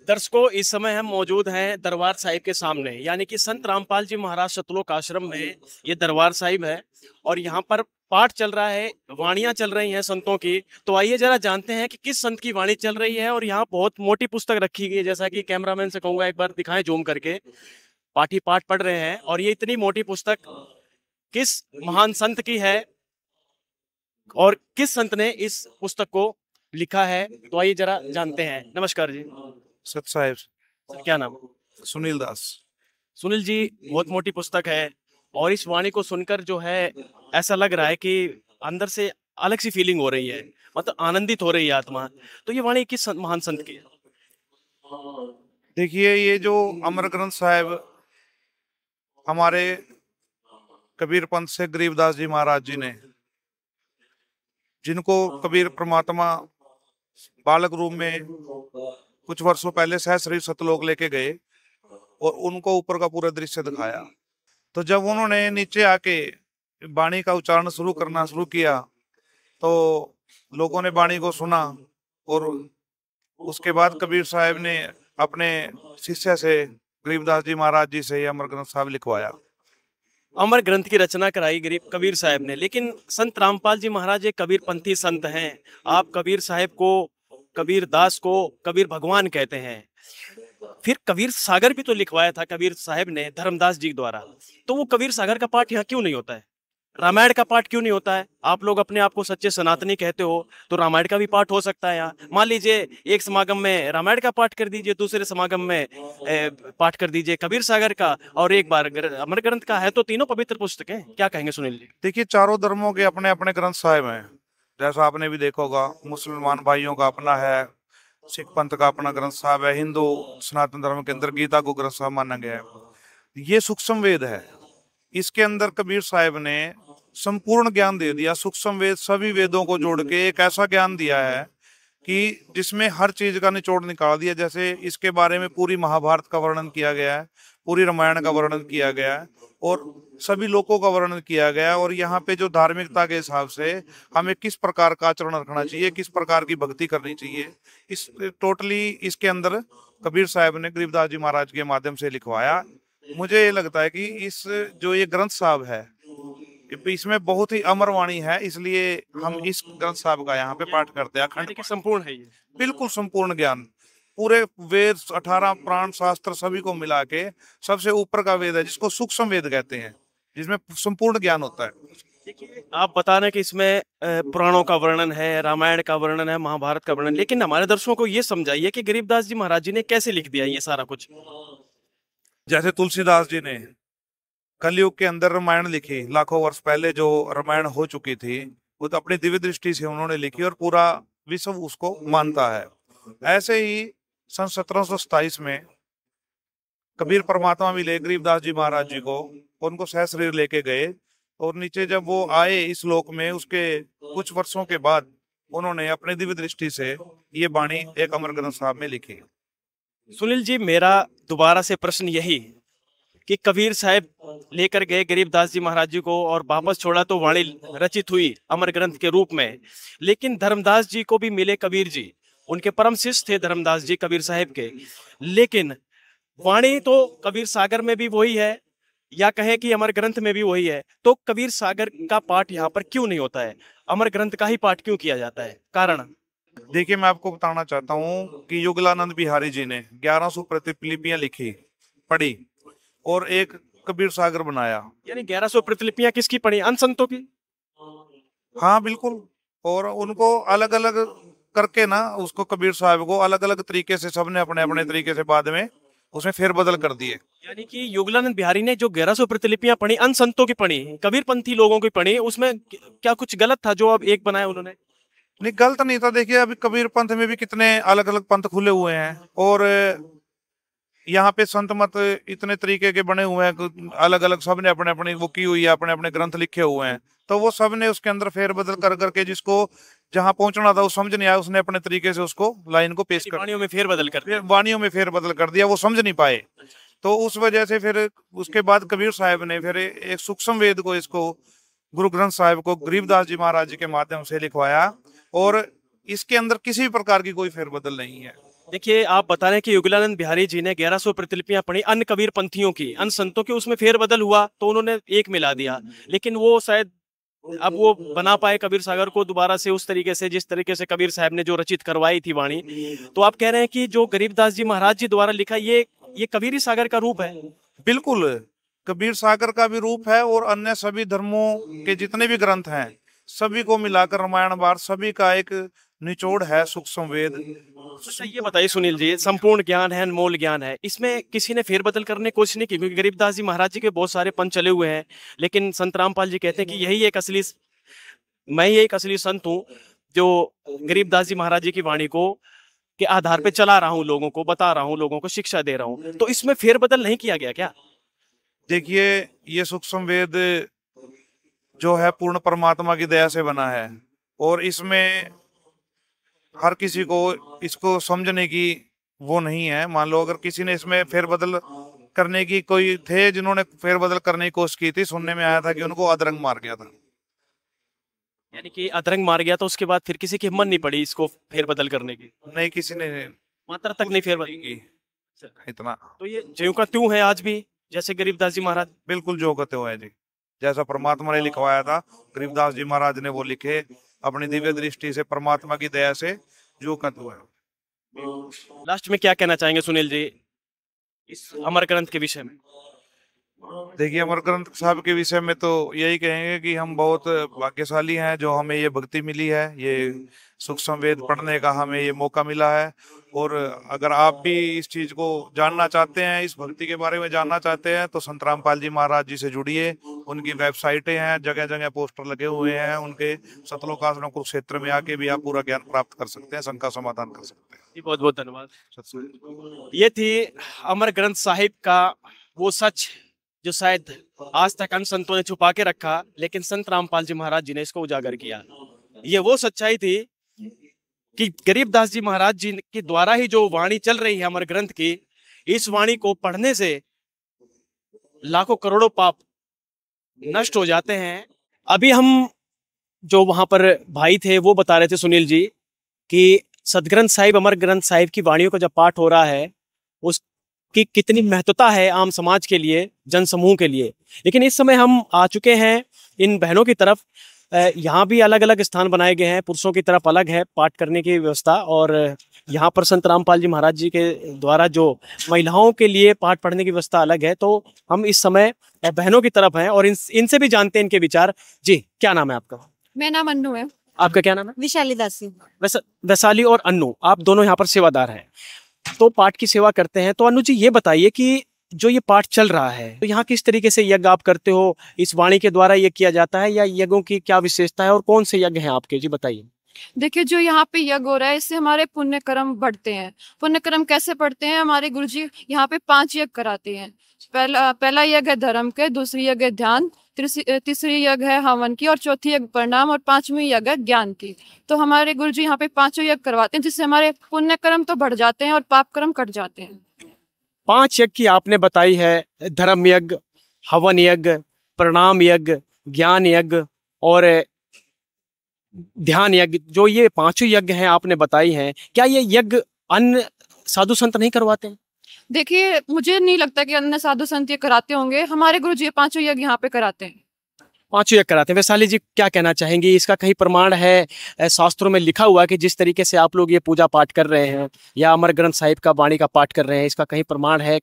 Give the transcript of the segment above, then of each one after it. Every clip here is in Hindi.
दर्शकों, इस समय हम मौजूद हैं दरबार साहिब के सामने, यानी कि संत रामपाल जी महाराज सतलोक आश्रम में ये दरबार साहिब है। और यहाँ पर पाठ चल रहा है, वाणियां चल रही हैं संतों की। तो आइए जरा जानते हैं कि किस संत की वाणी चल रही है। और यहाँ बहुत मोटी पुस्तक रखी गई है, जैसा कि कैमरामैन से कहूंगा एक बार दिखाएं जूम करके। पाठी पाठ पढ़ रहे हैं और ये इतनी मोटी पुस्तक किस महान संत की है और किस संत ने इस पुस्तक को लिखा है, तो आइए जरा जानते हैं। नमस्कार जी। सत साहिब। सर, क्या नाम? सुनील दास। सुनील जी, बहुत मोटी पुस्तक है और इस वाणी को सुनकर जो है ऐसा लग रहा है कि अंदर से अलग सी फीलिंग हो रही है, मतलब आनंदित हो रही है आत्मा। तो ये वाणी किस महान संत की है? देखिए, ये जो अमर ग्रंथ साहिब हमारे कबीर पंथ से गरीबदास जी महाराज जी ने, जिनको कबीर परमात्मा बालक रूप में कुछ वर्षों पहले सहस्री सतलोक लेके गए और उनको ऊपर का पूरा दृश्य दिखाया। तो जब उन्होंने नीचे आके वाणी का उच्चारण शुरू करना शुरू किया तो लोगों ने वाणी को सुना और उसके बाद कबीर साहब ने अपने शिष्य से गरीबदास जी महाराज जी से अमर ग्रंथ साहब लिखवाया। अमर ग्रंथ की रचना कराई गरीब कबीर साहब ने। लेकिन संत रामपाल जी महाराज एक कबीर पंथी संत हैं। आप कबीर साहब को, कबीर दास को कबीर भगवान कहते हैं। फिर कबीर सागर भी तो लिखवाया था कबीर साहब ने धर्मदास जी द्वारा। तो वो कबीर सागर का पाठ यहाँ क्यों नहीं होता है? रामायण का पाठ क्यों नहीं होता है? आप लोग अपने आप को सच्चे सनातनी कहते हो, तो रामायण का भी पाठ हो सकता है यहाँ। मान लीजिए एक समागम में रामायण का पाठ कर दीजिए, दूसरे समागम में पाठ कर दीजिए कबीर सागर का, और एक बार अमर ग्रंथ का है। तो तीनों पवित्र पुस्तक हैं। क्या कहेंगे सुनील जी? देखिए, चारों धर्मों के अपने अपने ग्रंथ साहिब हैं। जैसा आपने भी देखा होगा, मुसलमान भाइयों का अपना है, सिख पंथ का अपना ग्रंथ साहिब है, हिंदू सनातन धर्म के अंदर गीता को ग्रंथ साहिब माना गया है। ये सूक्ष्म वेद है। इसके अंदर कबीर साहब ने संपूर्ण ज्ञान दे दिया। सूक्ष्म वेद सभी वेदों को जोड़ के एक ऐसा ज्ञान दिया है कि जिसमें हर चीज का निचोड़ निकाल दिया। जैसे इसके बारे में पूरी महाभारत का वर्णन किया गया है, पूरी रामायण का वर्णन किया गया है और सभी लोकों का वर्णन किया गया है। और यहाँ पे जो धार्मिकता के हिसाब से हमें किस प्रकार का आचरण रखना चाहिए, किस प्रकार की भक्ति करनी चाहिए, इस टोटली इसके अंदर कबीर साहब ने गरीबदास जी महाराज के माध्यम से लिखवाया। मुझे ये लगता है कि इस जो ये ग्रंथ साहब है, इसमें बहुत ही अमर वाणी है, इसलिए हम इस ग्रंथ साहब का यहाँ पे पाठ करते हैं। अखंड संपूर्ण है ये, बिल्कुल संपूर्ण ज्ञान, पूरे वेद 18 प्राण शास्त्र सभी को मिला के सबसे ऊपर का वेद है, जिसको सूक्ष्म वेद कहते हैं, जिसमें संपूर्ण ज्ञान होता है। देखिए, आप बता रहे हैं कि इसमें पुराणों का वर्णन है, रामायण का वर्णन है, महाभारत का वर्णन, लेकिन हमारे दर्शकों को ये समझाइए कि गरीबदास जी महाराज जी ने कैसे लिख दिया ये सारा कुछ। जैसे तुलसीदास जी ने कलयुग के अंदर रामायण लिखी, लाखों वर्ष पहले जो रामायण हो चुकी थी, वो तो अपनी दिव्य दृष्टि से उन्होंने लिखी और पूरा विश्व उसको मानता है। ऐसे ही सन 1727 में कबीर परमात्मा मिले गरीबदास जी महाराज जी को, उनको सह शरीर लेके गए और नीचे जब वो आए इस लोक में, उसके कुछ वर्षों के बाद उन्होंने अपनी दिव्य दृष्टि से ये वाणी एक अमर ग्रंथ साहब में लिखी। सुनील जी, मेरा दोबारा से प्रश्न यही कि कबीर साहब लेकर गए गरीबदास जी महाराज जी को और वापस छोड़ा तो वाणी रचित हुई अमर ग्रंथ के रूप में। लेकिन धर्मदास जी को भी मिले कबीर जी, उनके परम शिष्य थे धर्मदास जी कबीर साहब के। लेकिन वाणी तो कबीर सागर में भी वही है, या कहे कि अमर ग्रंथ में भी वही है। तो कबीर सागर का पाठ यहाँ पर क्यों नहीं होता है? अमर ग्रंथ का ही पाठ क्यों किया जाता है? कारण? देखिए, मैं आपको बताना चाहता हूँ कि युगलानंद बिहारी जी ने 1100 प्रतिलिपियां लिखी, पढ़ी और एक कबीर सागर बनाया। यानी 1100 प्रतिलिपियां किसकी पढ़ी? अन्य संतों की? हाँ बिल्कुल। और उनको अलग अलग करके ना, उसको कबीर साहब को अलग अलग तरीके से सबने अपने अपने तरीके से बाद में उसमें फेरबदल कर दिए। यानी कि युगलानंद बिहारी ने जो 1100 प्रतिलिपियां पढ़ी, अन्य संतों की पढ़ी, कबीर पंथी लोगों की पढ़ी, उसमें क्या कुछ गलत था जो अब एक बनाया उन्होंने? नहीं, गलत नहीं था। देखिए, अभी कबीर पंथ में भी कितने अलग अलग पंथ खुले हुए हैं और यहाँ पे संत मत इतने तरीके के बने हुए हैं, अलग अलग सबने अपने अपने वो की हुई है, अपने अपने ग्रंथ लिखे हुए हैं। तो वो सब ने उसके अंदर फेरबदल कर करके जिसको जहां पहुंचना था वो समझ नहीं आया, उसने अपने तरीके से उसको लाइन को पेश कर, वाणियों में फेरबदल कर दिया। वाणियों में फेरबदल कर दिया, वो समझ नहीं पाए। तो उस वजह से फिर उसके बाद कबीर साहब ने फिर एक सूक्ष्म वेद को, इसको गुरु ग्रंथ साहिब को गरीबदास जी महाराज जी के माध्यम से लिखवाया और इसके अंदर किसी प्रकार की कोई फेरबदल नहीं है। देखिए, आप बता रहे हैं कि युगलानंद बिहारी जी ने 1100 प्रतिलिपियां पढ़ी अन्य कबीर पंथियों की, अन्य संतों की, उसमें फेरबदल हुआ तो उन्होंने एक मिला दिया, लेकिन वो शायद अब वो बना पाए कबीर सागर को दोबारा से उस तरीके से जिस तरीके से कबीर साहब ने जो रचित करवाई थी वाणी। तो आप कह रहे हैं कि जो गरीबदास जी महाराज जी द्वारा लिखा ये कबीरी सागर का रूप है। बिल्कुल कबीर सागर का भी रूप है, और अन्य सभी धर्मों के जितने भी ग्रंथ हैं सभी को मिलाकर रामायण भारत सभी का एक निचोड़ है, सूक्ष्म वेद। अच्छा, ये बताइए सुनील जी, संपूर्ण ज्ञान है, अनमोल ज्ञान है, इसमें किसी ने फेरबदल करने की कोशिश नहीं की? क्योंकि गरीबदास जी महाराज जी के बहुत सारे पंथ चले हुए हैं, लेकिन संत रामपाल जी कहते हैं कि मैं ही एक असली संत हूँ जो गरीबदास जी महाराज जी की वाणी को के आधार पे चला रहा हूँ, लोगों को बता रहा हूँ, लोगों को शिक्षा दे रहा हूँ। तो इसमें फेरबदल नहीं किया गया क्या? देखिए, ये सूक्ष्म वेद जो है पूर्ण परमात्मा की दया से बना है, और इसमें हर किसी को इसको समझने की वो नहीं है। मान लो अगर किसी ने इसमें फेरबदल करने की, कोई थे जिन्होंने फेरबदल करने की कोशिश की थी, सुनने में आया था कि उनको अधरंग मार गया था। यानी कि अधरंग मार गया तो उसके बाद फिर किसी की हिम्मत नहीं पड़ी इसको फेरबदल करने की? नहीं, किसी ने मात्रा तक नहीं फेरबदल की इतना। तो ये ज्यों का त्यों है आज भी, जैसे गरीबदास जी महाराज। बिल्कुल जो कहते हुए जी, जैसा परमात्मा ने लिखवाया था गरीबदास जी महाराज ने वो लिखे अपनी दिव्य दृष्टि से, परमात्मा की दया से जो कहते हुए। लास्ट में क्या कहना चाहेंगे सुनील जी इस अमर ग्रंथ के विषय में? देखिए, अमर ग्रंथ साहब के विषय में तो यही कहेंगे कि हम बहुत भाग्यशाली हैं जो हमें ये भक्ति मिली है, ये सूक्ष्म वेद पढ़ने का हमें ये मौका मिला है। और अगर आप भी इस चीज को जानना चाहते हैं, इस भक्ति के बारे में जानना चाहते हैं, तो संत रामपाल जी महाराज जी से जुड़िए। उनकी वेबसाइटें हैं, जगह जगह पोस्टर लगे हुए हैं उनके। सतलोक आश्रम कुरुक्षेत्र में आके भी आप पूरा ज्ञान प्राप्त कर सकते हैं, शंका समाधान कर सकते हैं। बहुत बहुत धन्यवाद। ये थी अमर ग्रंथ साहिब का वो सच जो शायद आज तक अन्य संतों ने छुपा के रखा, लेकिन संत रामपाल जी महाराज जी ने इसको उजागर किया। ये वो सच्चाई थी कि गरीबदास जी महाराज जी के द्वारा ही जो वाणी चल रही है अमर ग्रंथ की, इस वाणी को पढ़ने से लाखों करोड़ों पाप नष्ट हो जाते हैं। अभी हम जो वहां पर भाई थे वो बता रहे थे सुनील जी कि सदग्रंथ साहिब, अमर ग्रंथ साहिब की वाणियों का जब पाठ हो रहा है उसकी कितनी महत्वता है आम समाज के लिए, जन समूह के लिए। लेकिन इस समय हम आ चुके हैं इन बहनों की तरफ। यहाँ भी अलग अलग स्थान बनाए गए हैं, पुरुषों की तरफ अलग है पाठ करने की व्यवस्था, और यहाँ पर संत रामपाल जी महाराज जी के द्वारा जो महिलाओं के लिए पाठ पढ़ने की व्यवस्था अलग है। तो हम इस समय बहनों की तरफ हैं और इनसे भी जानते हैं इनके विचार। जी, क्या नाम है आपका? मेरा नाम अन्नू है। आपका क्या नाम है? विशाली दासी। वैशाली और अन्नू, आप दोनों यहाँ पर सेवादार हैं, तो पाठ की सेवा करते हैं। तो अन्नू जी ये बताइए कि जो ये पाठ चल रहा है तो यहाँ किस तरीके से यज्ञ आप करते हो? इस वाणी के द्वारा ये किया जाता है या यज्ञों की क्या विशेषता है और कौन से यज्ञ हैं आपके? जी बताइए। देखिए, जो यहाँ पे यज्ञ हो रहा है इससे हमारे पुण्य कर्म बढ़ते हैं। पुण्य कर्म कैसे बढ़ते हैं? हमारे गुरुजी यहाँ पे 5 यज्ञ कराते हैं। पहला यज्ञ है धर्म के, दूसरी यज्ञ है ध्यान, तीसरी यज्ञ है हवन की, और चौथी यज्ञ प्रणाम, और 5वीं यज्ञ है ज्ञान की। तो हमारे गुरुजी यहाँ पे 5 यज्ञ करवाते हैं, जिससे हमारे पुण्य कर्म तो बढ़ जाते हैं और पाप कर्म कट जाते हैं। 5 यज्ञ की आपने बताई है, धर्म यज्ञ, हवन यज्ञ, प्रणाम यज्ञ, ज्ञान यज्ञ और ध्यान यज्ञ। जो ये 5 यज्ञ हैं आपने बताई हैं, क्या ये यज्ञ अन्य साधु संत नहीं करवाते हैं? देखिए, मुझे नहीं लगता कि अन्य साधु संत ये कराते होंगे। हमारे गुरुजी ये 5 यज्ञ यहाँ पे कराते हैं। 5 यज्ञ कराते हैं। वैशाली जी क्या कहना चाहेंगी? इसका कहीं प्रमाण है शास्त्रों में लिखा हुआ कि जिस तरीके से आप लोग ये पूजा पाठ कर रहे हैं या अमर ग्रंथ साहिब का वाणी का पाठ कर रहे हैं, इसका कहीं प्रमाण है?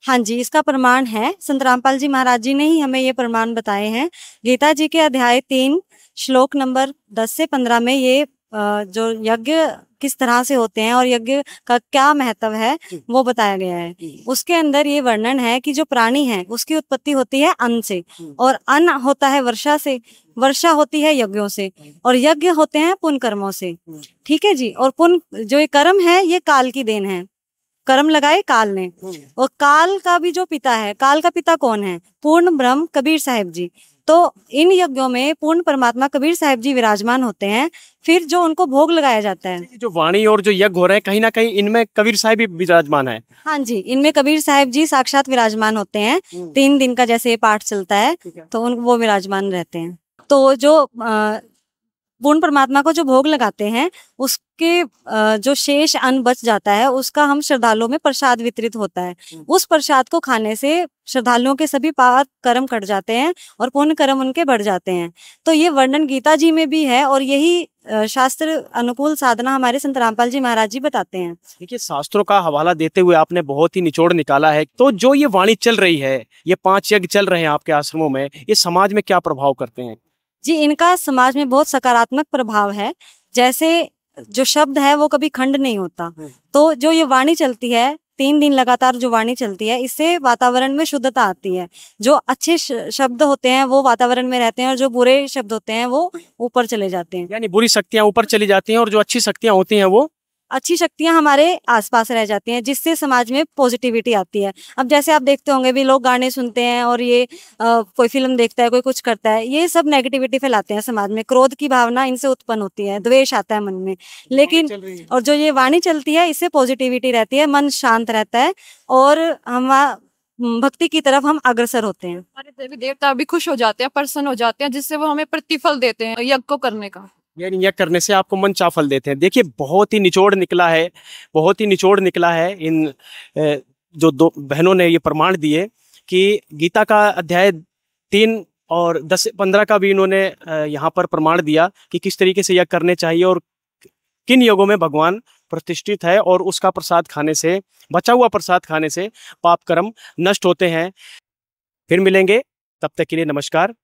हाँ जी, इसका प्रमाण है। संत रामपाल जी महाराज जी ने ही हमें ये प्रमाण बताए हैं। गीता जी के अध्याय 3 श्लोक नंबर 10 से 15 में ये जो यज्ञ किस तरह से होते हैं और यज्ञ का क्या महत्व है वो बताया गया है। उसके अंदर ये वर्णन है कि जो प्राणी है उसकी उत्पत्ति होती है अन्न से, और अन्न होता है वर्षा से, वर्षा होती है यज्ञों से, और यज्ञ होते हैं पुण्य कर्मों से। ठीक है जी। और पुण्य जो ये कर्म है ये काल की देन है, कर्म लगाए काल ने। और काल का भी जो पिता है, काल का पिता कौन है? पूर्ण ब्रह्म कबीर साहिब जी। तो इन यज्ञों में पूर्ण परमात्मा कबीर साहिब जी विराजमान होते हैं, फिर जो उनको भोग लगाया जाता है। जो वाणी और जो यज्ञ हो रहे हैं, कहीं ना कहीं इनमें कबीर साहिब भी विराजमान है। हाँ जी, इनमें कबीर साहिब जी साक्षात विराजमान होते हैं। 3 दिन का जैसे ये पाठ चलता है तो वो विराजमान रहते हैं। तो जो पूर्ण परमात्मा को जो भोग लगाते हैं उसके जो शेष अन्न बच जाता है उसका हम श्रद्धालुओं में प्रसाद वितरित होता है। उस प्रसाद को खाने से श्रद्धालुओं के सभी पाप कर्म कट जाते हैं और पुण्य कर्म उनके बढ़ जाते हैं। तो ये वर्णन गीता जी में भी है और यही शास्त्र अनुकूल साधना हमारे संत रामपाल जी महाराज जी बताते हैं। देखिए, शास्त्रों का हवाला देते हुए आपने बहुत ही निचोड़ निकाला है। तो जो ये वाणी चल रही है, ये 5 यज्ञ चल रहे हैं आपके आश्रमों में, ये समाज में क्या प्रभाव करते हैं? जी, इनका समाज में बहुत सकारात्मक प्रभाव है। जैसे जो शब्द है वो कभी खंड नहीं होता। तो जो ये वाणी चलती है 3 दिन लगातार जो वाणी चलती है, इससे वातावरण में शुद्धता आती है। जो अच्छे शब्द होते हैं वो वातावरण में रहते हैं और जो बुरे शब्द होते हैं वो ऊपर चले जाते हैं। यानी बुरी शक्तियां ऊपर चली जाती हैं और जो अच्छी शक्तियां होती हैं वो अच्छी शक्तियां हमारे आसपास रह जाती हैं, जिससे समाज में पॉजिटिविटी आती है। अब जैसे आप देखते होंगे भी लोग गाने सुनते हैं और ये कोई फिल्म देखता है, कोई कुछ करता है, ये सब नेगेटिविटी फैलाते हैं समाज में। क्रोध की भावना इनसे उत्पन्न होती है, द्वेष आता है मन में। लेकिन और जो ये वाणी चलती है इससे पॉजिटिविटी रहती है, मन शांत रहता है और हम भक्ति की तरफ हम अग्रसर होते हैं। हमारे देवी देवता भी खुश हो जाते हैं, प्रसन्न हो जाते हैं, जिससे वो हमें प्रतिफल देते हैं यज्ञ को करने का। यानी यज्ञ करने से आपको मन चाफल देते हैं। देखिए, बहुत ही निचोड़ निकला है, बहुत ही निचोड़ निकला है। इन जो 2 बहनों ने ये प्रमाण दिए कि गीता का अध्याय 3 और 10 से 15 का भी इन्होंने यहाँ पर प्रमाण दिया कि किस तरीके से यज्ञ करने चाहिए और किन योगों में भगवान प्रतिष्ठित है और उसका प्रसाद खाने से, बचा हुआ प्रसाद खाने से पाप कर्म नष्ट होते हैं। फिर मिलेंगे, तब तक के लिए नमस्कार।